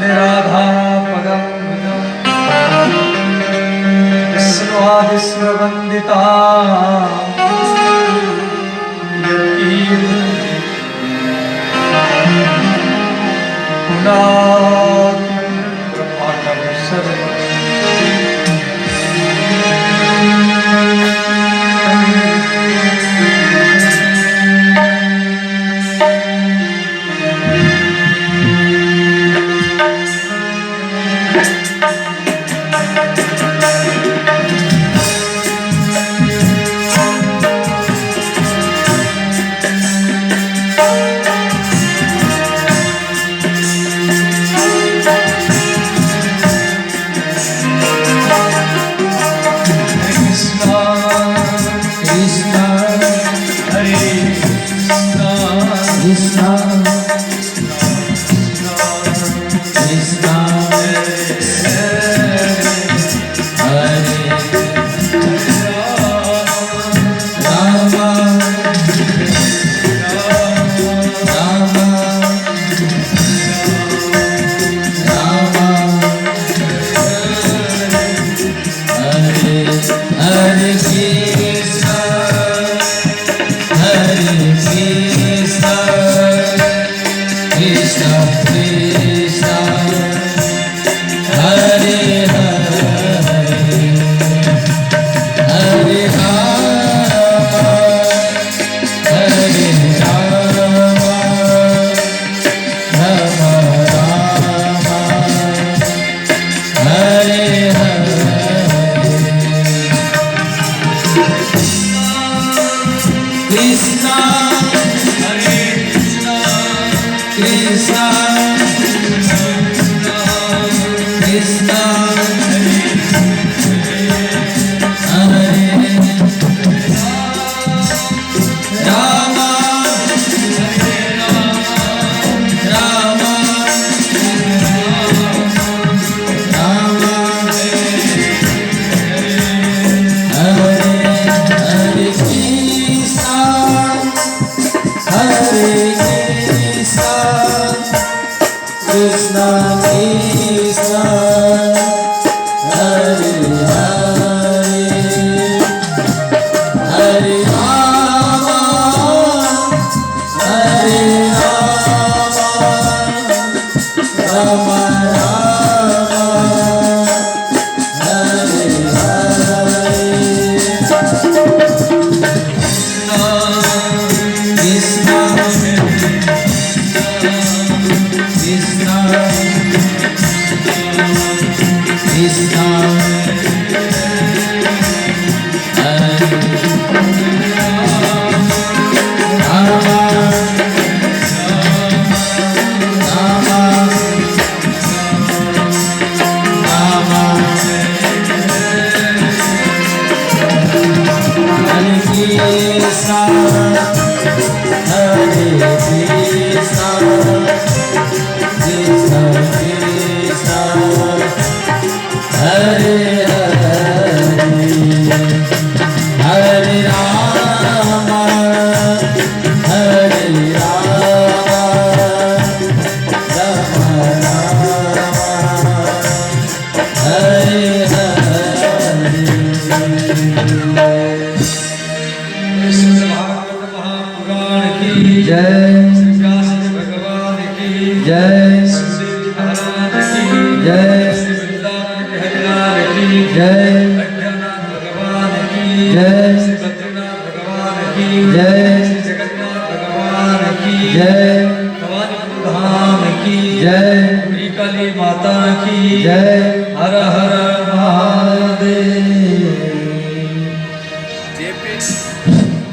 राधा पदं विष्णुवादिस्वरवन्दिता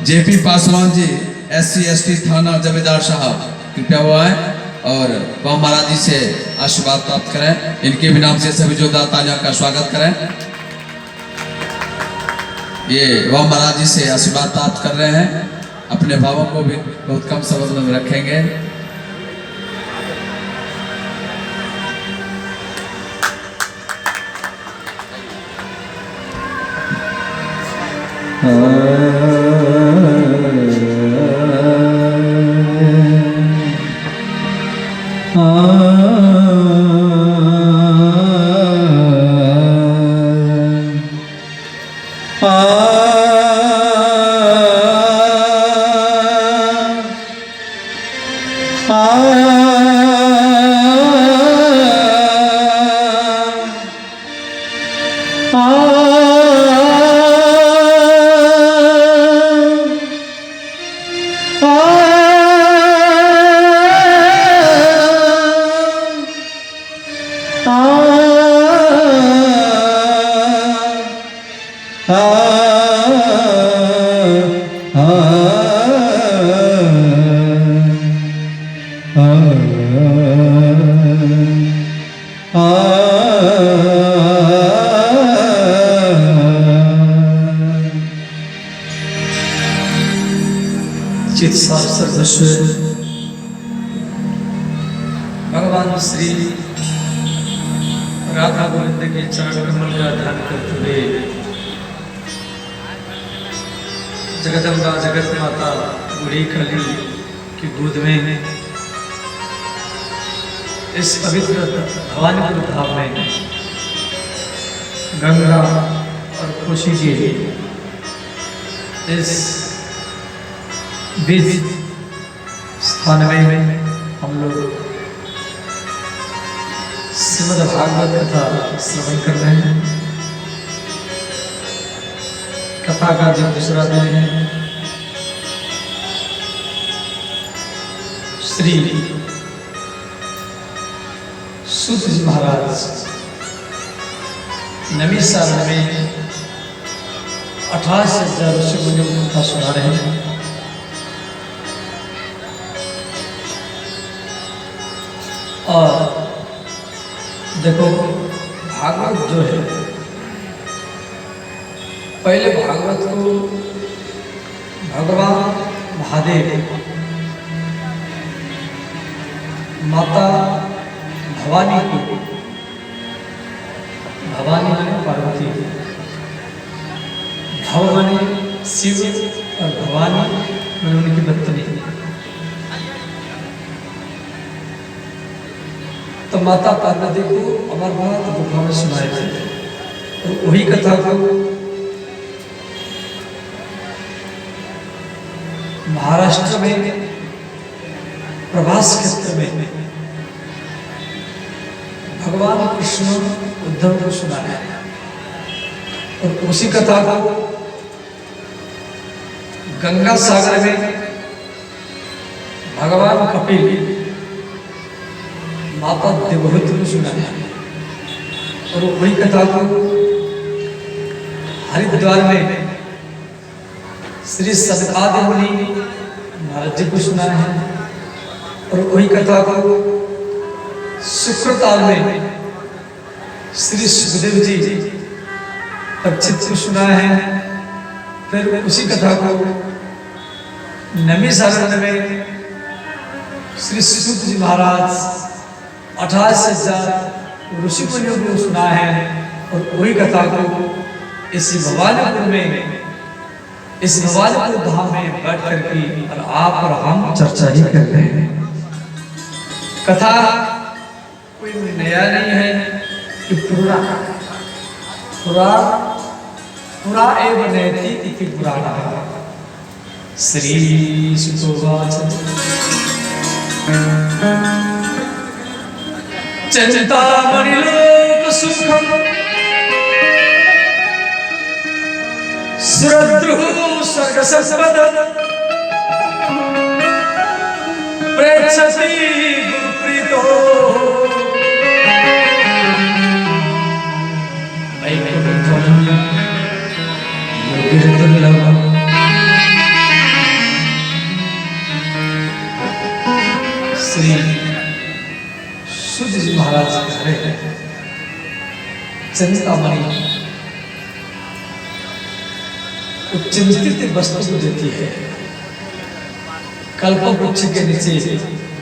JP Paswan ji SC/ST थाना जमींदार साहब कृपया हुआ है और वह महाराज जी से आशीर्वाद प्राप्त करें। इनके भी नाम से सभी जोरदार तालियों का स्वागत करें। ये वह महाराज जी से आशीर्वाद प्राप्त कर रहे हैं। अपने भावों को भी बहुत कम शब्द में रखेंगे। चित सर्वस्व भगवान श्री राधा गोविंद के चरण कमल का ध्यान करते हुए जगदम्बा जगत माता बूढ़ी कली की गोद में इस पवित्र भवानीपुर धाम में गंगा और खुशी के इस बीच स्थान में हम लोग श्रीमद् भागवत कथा श्रवण कर रहे हैं। कथा का जो दूसरा दिन है, श्री सूत जी महाराज नवी साल में 18 से ज्यादा ऋषि मुनियों को कथा सुना रहे हैं। और देखो भागवत जो है, पहले भागवत को भगवान महादेव माता भवानी को, भवानी माने पार्वती, भव माने शिव और भवानी माने उनकी पत्नी। तो माता पार्वती को अमरनाथ गुफा में सुनाए थे, और वही कथा को महाराष्ट्र में प्रभास क्षेत्र में भगवान कृष्ण उद्धव को सुनाया, और उसी कथा को गंगा सागर में भगवान कपिल माता देवहूति को सुनाया, और वही कथा को हरिद्वार में श्री सनकादिक मुनि महाराज जी को सुनाया है, और वही कथा को शुक्रताल में श्री सुखदेव जी परीक्षित को सुनाया है। फिर उसी कथा को नवी सारण में श्री सूत जी महाराज 18 से ज्यादा ऋषि मुनियों को सुना है, और वही कथा को इस भवानीपुर में, इस भवानीपुर धाम में बैठ करके और आप और हम चर्चा ही कर रहे हैं। कथा कोई नया नहीं है कि पूरा पूरा एव नयति इति पुराणा। श्री सुतोवाच चिंतामणिलोक सुखम सुरद्रुः स्वर्ग संपद प्रेक्षति गुरुप्रीतो वैकुंठम योगिर्दुर्लभम। श्री सूत जी महाराज के घरे चिंतामणि चिंतित वस्तु देती है। कल्प वृक्ष के नीचे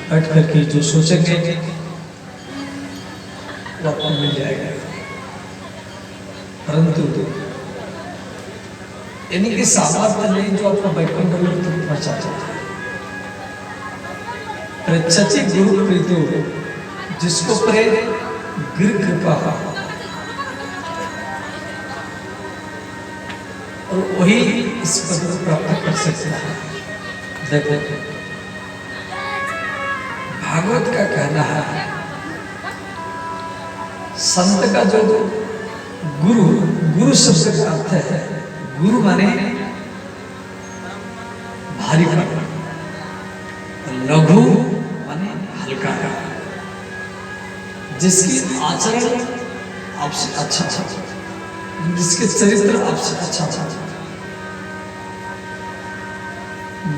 बैठ करके जो सोचेंगे वो आपको मिल जाएगा, परंतु इनकी सामर्थ्य नहीं जो आपको वैकुंठ लोक तक पहुंचा जाता है। पृच्छति गुरु प्रीतो, जिसको परे गिर कृपा, और वही इस पद को प्राप्त कर सकता है। देखो भागवत का कहना है संत का जो गुरु, गुरु शब्द का अर्थ है गुरु माने भारी पन, लघु माने हल्का, जिसकी आचरण आपसे अच्छा, जिसके चरित्र आपसे अच्छा।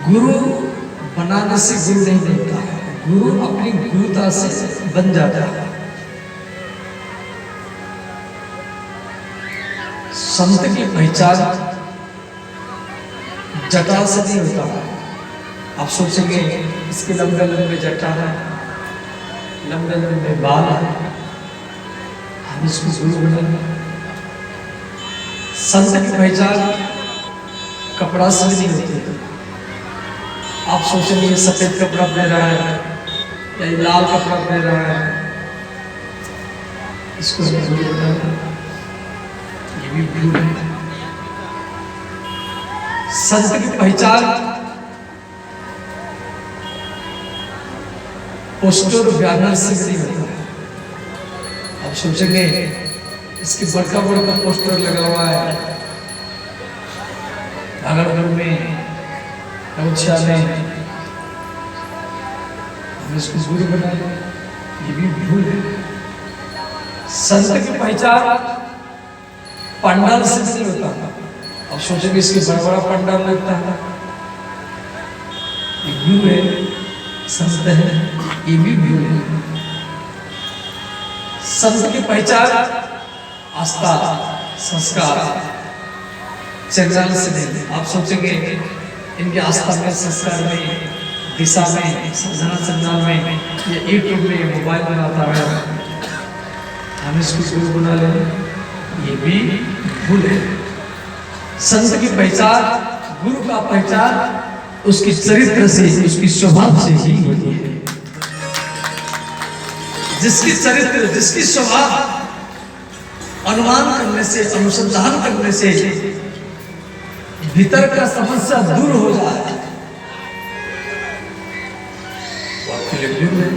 गुरु बनाने से गुरु नहीं बनता है, गुरु अपनी गुरुता से बन जाता है। संत की पहचान जटा से नहीं होता। आप सोचेंगे इसके लंबे लंबे जटा है, लंबे लंबे बाल है, हम इसको गुरु बनाएंगे। संत की पहचान कपड़ा से नहीं होती। आप सोचेंगे ये सफेद कपड़ा पहन रहा है या ये लाल कपड़ा पहन रहा है, इसको गुरु बनाना, ये भी भूल है। संत की पहचान पोस्टर बैनर से नहीं होता है। आप सोचेंगे इसके बड़का बड़का पोस्टर लगा हुआ है भागलपुर में, अयोध्या में, हम इसको गुरु बनाए, ये भी भूल है। संत की पहचान पंडाल से नहीं होता। अब सोचेंगे इसके बड़ा बड़ा पंडाल लगता है, ये गुरु है, संत है, ये भी भूल है। संत की पहचान आस्था, संस्कार, चंद्राल से नहीं। आप सोचेंगे इनके आस्था में, संस्कार में, दिशा में, साधना चंद्राल में, ये यूट्यूब में, मोबाइल में आता है, हम इसको गुरु बना लें, ये भी भूल है। संत की पहचान, गुरु का पहचान उसकी चरित्र से, उसकी स्वभाव से ही होती है। जिसकी चरित्र, जिसकी स्वभाव अनुमान करने से, अनुसंधान करने से भीतर का समस्या दूर हो जाए, वो आपके लिए गुरु है।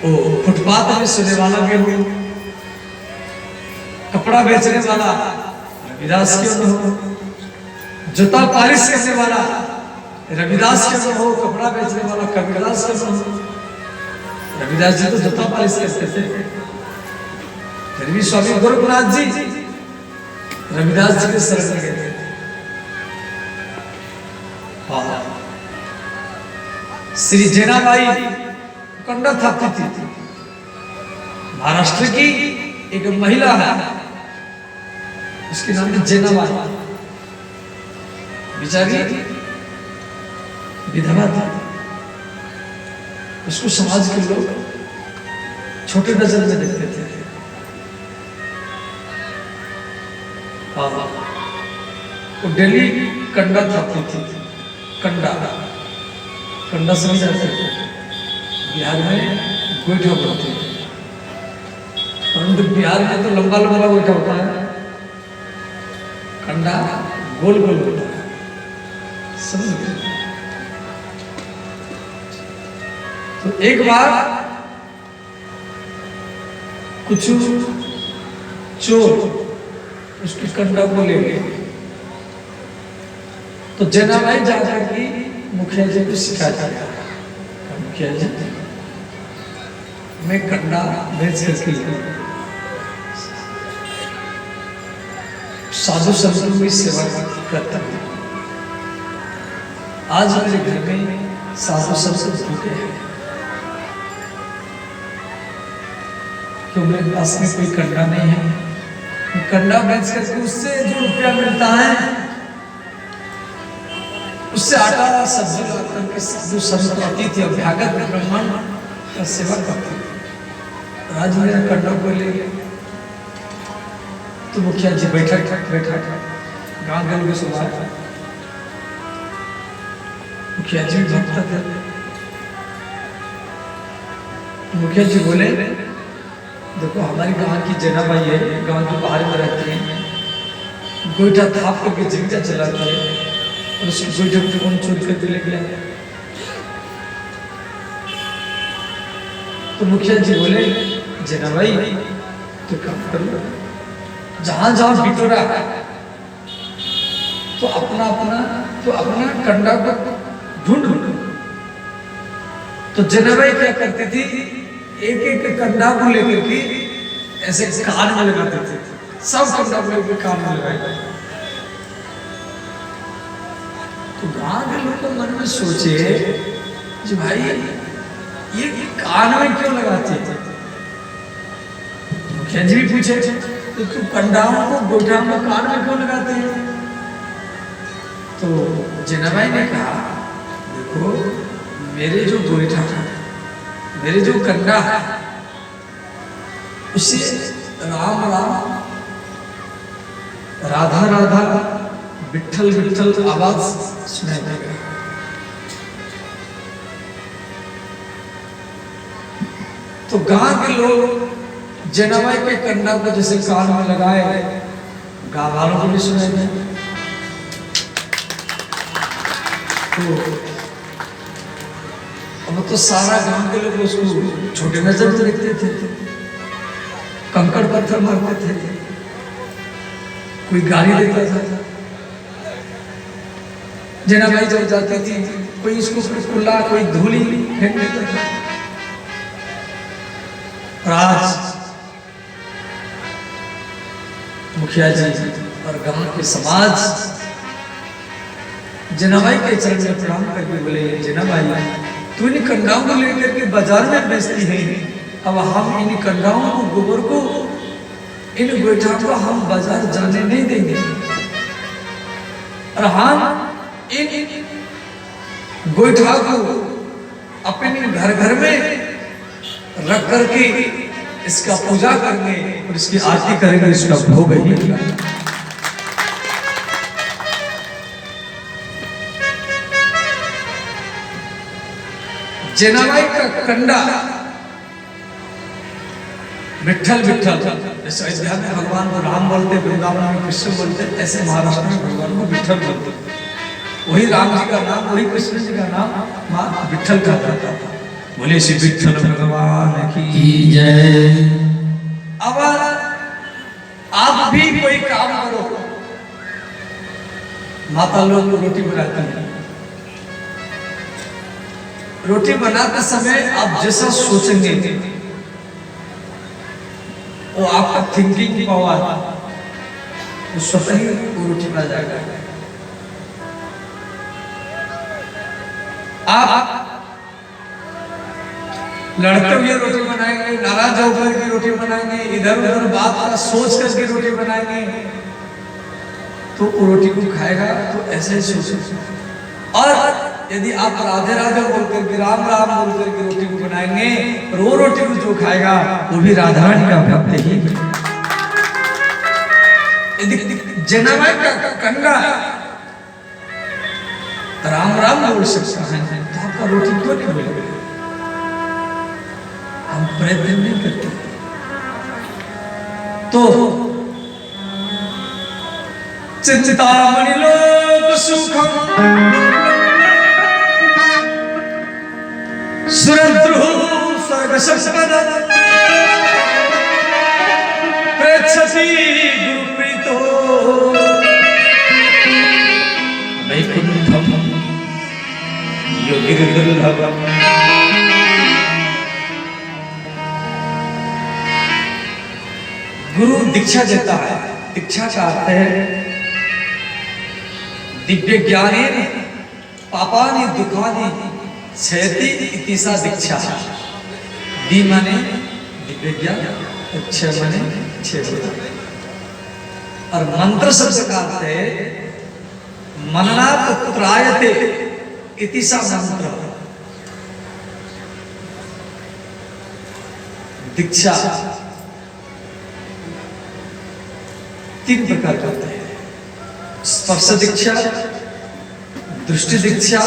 ओ फुटपाथ में सोने वाला भी हो, कपड़ा बेचने वाला रविदास क्यों न हो, जूता पालिश करने वाला रविदास क्यों न हो, कपड़ा बेचने वाला कबीरदास क्यों न हो। रविदास जी तो जूता पालिश करते थे, फिर भी स्वामी गोरखनाथ जी रविदास जी के शरण में गए। श्री जैनाबाई कंडा थापती थी, महाराष्ट्र की एक महिला है, उसके नाम है जैनाबाई। बेचारी विधवा थी, उसको समाज के लोग छोटे नजर में देखते थे। वो डेली कंडा थापती थी, कंडा समझ जाते थे, बिहार में गोईठा बोलते हैं, परंतु बिहार में तो लंबा लंबा गोईठा होता है, कंडा गोल गोल होता है, समझ गए। तो एक बार कुछ चोर उसकी कंडा को ले गए, तो जैनाबाई जाकर की मुखिया जी को शिकायत किया, मुखिया जी मैं कंडा बेच करके साधु संतों की सेवा करता हूँ, आज मेरे घर में साधु संत भूखे हैं, क्यों मेरे पास में कोई कंडा नहीं है। कंडा बेच करके उससे जो रुपया मिलता है उससे आटा सब्जी ला करके साधु संत अतिथि अभ्यागत ब्राह्मण का सेवा करते थे। आज मेरा कंडा को ले गया, तो मुखिया जी बैठा गांव गल में सुबह, मुखिया जी भक्त थे। मुखिया जी बोले देखो हमारी गांव की जैनाबाई है, गांव के बाहर में रहती है, गोईठा थाप करके जीविका चलाती है, और उसकी गोइठा को कौन चोरी करके ले गया? तो मुखिया जी बोले, जना भाई तो काम कर लो, जहां जहां बिटोरा है तो अपना कंडा को ढूंढ लो। तो जनाबाई क्या करती थी, एक एक कंडा को लेकर के ऐसे कान में लगाते थे, सब कंडा को लेकर कान में लगाए। तो गांव के लोग तो मन में सोचे कि भाई ये कान में क्यों लगाते थे? मुखिया जी भी पूछे, तो तू कंडाओं को गोइठा में कान में क्यों लगाते हैं? तो जनाबाई ने कहा, देखो मेरे जो गोइठा है, मेरे जो कंडा है, उसे राम राम, राधा राधा, विठल विठल आवाज सुनाई देगा। तो गांव के लोग जनाबाई के कंडा को जैसे कान में लगाए, गांव वालों को भी सुनाई दे। तो अब तो सारा गांव के लोग उसको छोटे नजर से देखते थे, कंकड़ पत्थर मारते थे, कोई गाली देता था। जनाबाई जब जाती थी, कोई इसको कुल्ला, कोई धूली फेंक देता था। और आज मुखिया जी और गांव के समाज जनाबाई के चरण में प्रणाम करके बोले, जनाबाई तू इन कंडाओं को लेकर के बाजार में बेचती है, अब हम इन कंडाओं को, गोबर को, इन गोइठा को हम बाजार जाने नहीं देंगे, और हम इन गोइठा को अपने घर घर में रख करके इसका पूजा करेंगे और इसकी आरती करेंगे, इसका भोग ही। जनाबाई का कंडा विठल विठल, जैसे अयोध्या में भगवान को राम बोलते, वृंदावन में कृष्ण बोलते, ऐसे महाराष्ट्र में भगवान को विठल बोलते। वही राम जी का नाम, वही कृष्ण जी का नाम मां विठल का था। बोले श्री विठल भगवान की जय। अब आप भी कोई काम करो, माता लोग रोटी बनाती है, रोटी बनाते समय आप जैसा सोचेंगे वो आपका थिंकिंग पावर, वो स्वतः ही वो रोटी बना जाएगा। आप लड़ते हुए रोटी बनाएंगे, नाराज होकर के रोटी बनाएंगे, इधर उधर बात का सोच करके रोटी बनाएंगे, तो वो रोटी को खाएगा तो ऐसे ही सोचेगा। और यदि आप राधे राधे बोल करके, राम राम बोल करके रोटी को बनाएंगे, और वो रोटी को जो खाएगा वो भी राधा रानी का भक्त ही। यदि जनाबाई का कंडा राम राम बोल सकता है तो आपका रोटी क्यों नहीं मिलेगा? हम प्रयत्न नहीं करते। तो चिंतामणि लोक सुखम सुरद्रुः स्वर्ग संपदम् प्रेक्षति गुरुप्रीतो वैकुंठम योगिर्दुर्लभम्। गुरु दीक्षा देता है, दीक्षा का अर्थ है दिव्य ज्ञानेन पापानि दुखानि क्षयति इति सा दीक्षा। दी माने दिव्य ज्ञान, क्षय माने क्षय। और मंत्र शब्द का अर्थ है मननात् त्रायते इति सा मंत्र। दीक्षा तीन प्रकार के होते हैं, स्पर्श दीक्षा, दृष्टि दीक्षा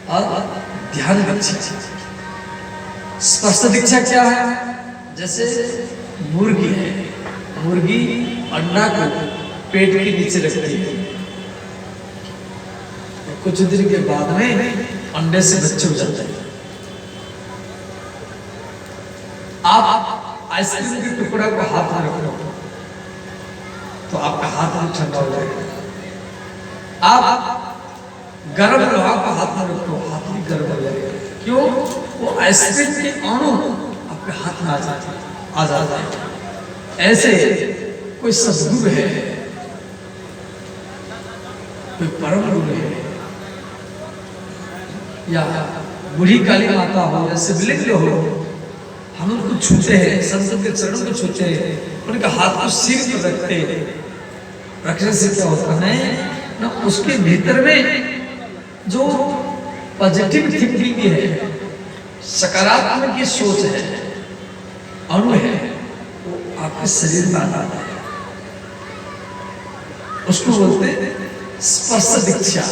और ध्यान दीक्षा। स्पर्श दीक्षा क्या है? जैसे मुर्गी है, मुर्गी अंडा को पेट के नीचे रखती है, कुछ दिन के बाद में अंडे से बच्चे हो जाते हैं। आप आइसक्रीम के टुकड़ा को हाथ में रखो तो आपका हाथ भी ठंडा हो जाएगा। आप गर्म लोहा को हाथ में रखो, हाथ भी गर्म हो जाएगा। क्यों? वो आइसक्रीम के अणु आपके हाथ में आ जाते हैं। ऐसे कोई सद्गुरु है, कोई परम गुरु है, या बूढ़ी काली माता हो या शिवलिंग हो, हम उनको छूते हैं, संत के चरणों को छूते हैं, उनके हाथ को सिर पर रखते हैं। रखने से क्या होता है ना, उसके भीतर में जो पॉजिटिव थिंकिंग है, सकारात्मक की सोच है, अणु है, वो आपके शरीर में आता है। उसको बोलते हैं स्पर्श दीक्षा।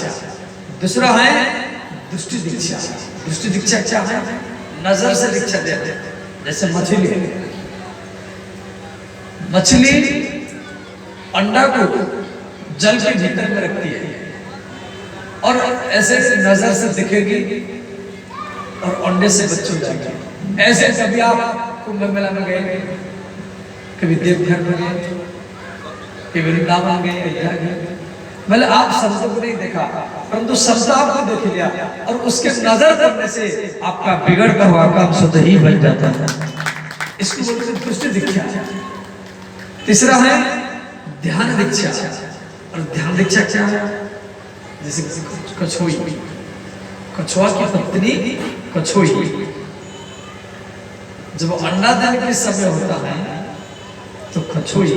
दूसरा है दृष्टि दीक्षा। दृष्टि दीक्षा क्या है? नजर से दीक्षा देते हैं। जैसे मछली अंडा को जल के भीतर में रखती है और ऐसे नजर से दिखेगी और अंडे से बच्चे हो जाएंगे। ऐसे कभी आप कुंभ मेला में गए, कभी देवघर में गए, कभी वृंदावन गए, अयोध्या गए, मतलब आप संतों को नहीं देखा, परंतु संत आपको देख लिया और उसके नजर पड़ने से आपका बिगड़ता हुआ काम स्वतः ही बन जाता है। इसको बोलते हैं दृष्टि दीक्षा। तीसरा है ध्यान दीक्षा। और ध्यान दीक्षा क्या है? जैसे कछुआ की पत्नी कछुई जब अंडा देने के समय होता है तो कछुई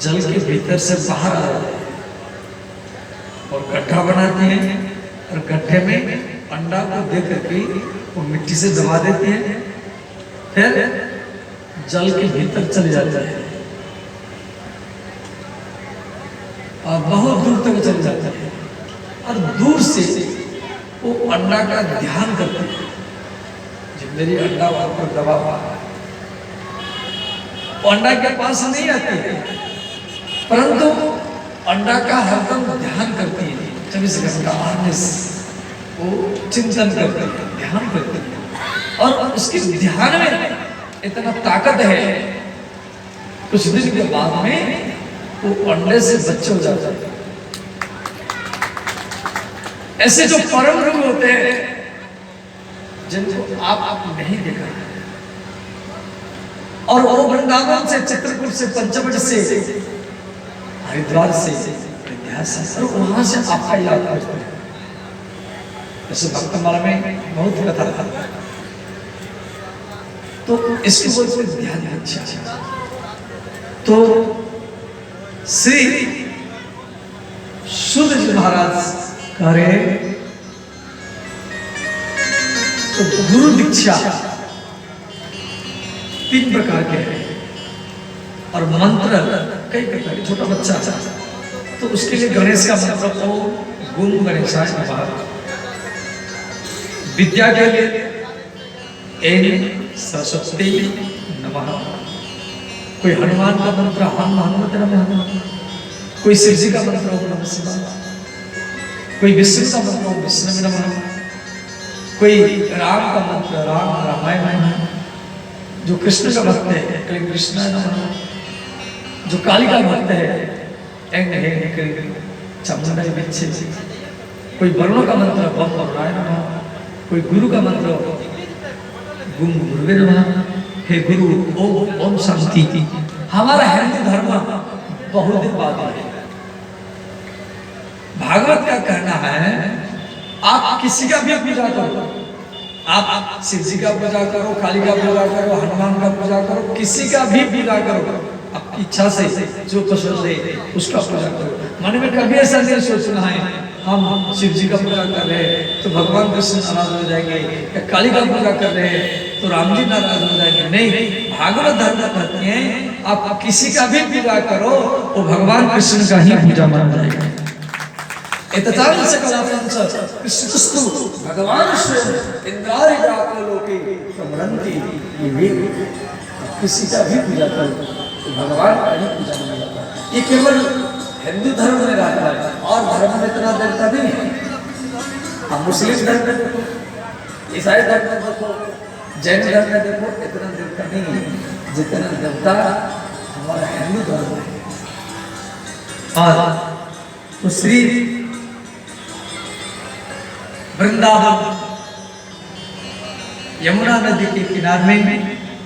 जल के भीतर से बाहर आ जाती है और गड्ढा बनाती हैं और गड्ढे में अंडा को दे करके वो मिट्टी से दबा देती हैं, फिर जल के भीतर चले जाते हैं और बहुत दूर तक चले जाते हैं और दूर से वो अंडा का ध्यान करते हैं। जब मेरी अंडा वहां पर दबा हुआ है, वो अंडा के पास नहीं आती है, परंतु अंडा का हरदम ध्यान करती है। 24 घंटा आने से वो चिंतन करती है, ध्यान करती है और उसके ध्यान में इतना ताकत है, कुछ दिन के बाद में वो अंडे से बच्चे हो जाते हैं। ऐसे जो परम गुरु होते हैं जिनको आप नहीं देखा और वो वृंदावन से, चित्रकूट से, पंचवटी से, हरिद्वार से, और वहां से आपका याद करते हैं। जैसे भक्तमाला में बहुत कथा था, तो इसको बोलते ध्यान दीक्षा। तो श्री सुध जी महाराज कह रहे तो गुरु दीक्षा 3 प्रकार के हैं और मंत्र कई प्रकार के। छोटा बच्चा तो उसके लिए गणेश का मंत्र ओम गुम गणेशाय नमः। विद्या के लिए एन सरस्वती नमः। कोई हनुमान का मंत्र हम हनुमत नमः। कोई शिव जी का मंत्र ओम नमः शिवाय। कोई विष्णु का मंत्र ओम विष्णु नमः। कोई राम का मंत्र राम रामायण नमः। जो कृष्ण का भक्त है कहीं कृष्ण नमः। जो काली का भक्त है चामुंडा बिच्छे। कोई वर्णों का मंत्र बम वरुणाय नमः। कोई गुरु का मंत्र गुम गुरुवे नमः। हे गुरु ओम ओम शांति। हमारा हिंदू धर्म बहुत दिन बाद है। भागवत का कहना है आप किसी का भी पूजा करो, आप शिव जी का पूजा करो, काली का पूजा करो, हनुमान का पूजा करो, किसी का भी पूजा करो आपकी इच्छा से, जो पसंद है उसका पूजा करो। मन में कभी ऐसा नहीं सोचना है हम शिव जी का पूजा कर रहे हैं तो भगवान कृष्ण नाराज हो जाएंगे, या काली का पूजा कर रहे हैं तो राम जी नाराज हो जाएंगे। नहीं, भागवत धर्म कहते हैं आप किसी का भी पूजा करो वो भगवान कृष्ण का ही पूजा माना जाएगा। एततां सकलापंच कृष्णस्तु भगवान स्वयं इंद्रारि लोके प्रमरन्ति। ये किसी का भी पूजा करो तो भगवान का ही पूजा माना जाता है। ये केवल हिंदू धर्म में रहता है और धर्म में इतना देवता नहीं है। अब मुस्लिम धर्म में देखो, ईसाई धर्म में देखो, जैन धर्म में देखो, इतना देवता नहीं है जितना देवता हमारा हिंदू धर्म है। और तो श्री वृंदावन यमुना नदी के किनारे में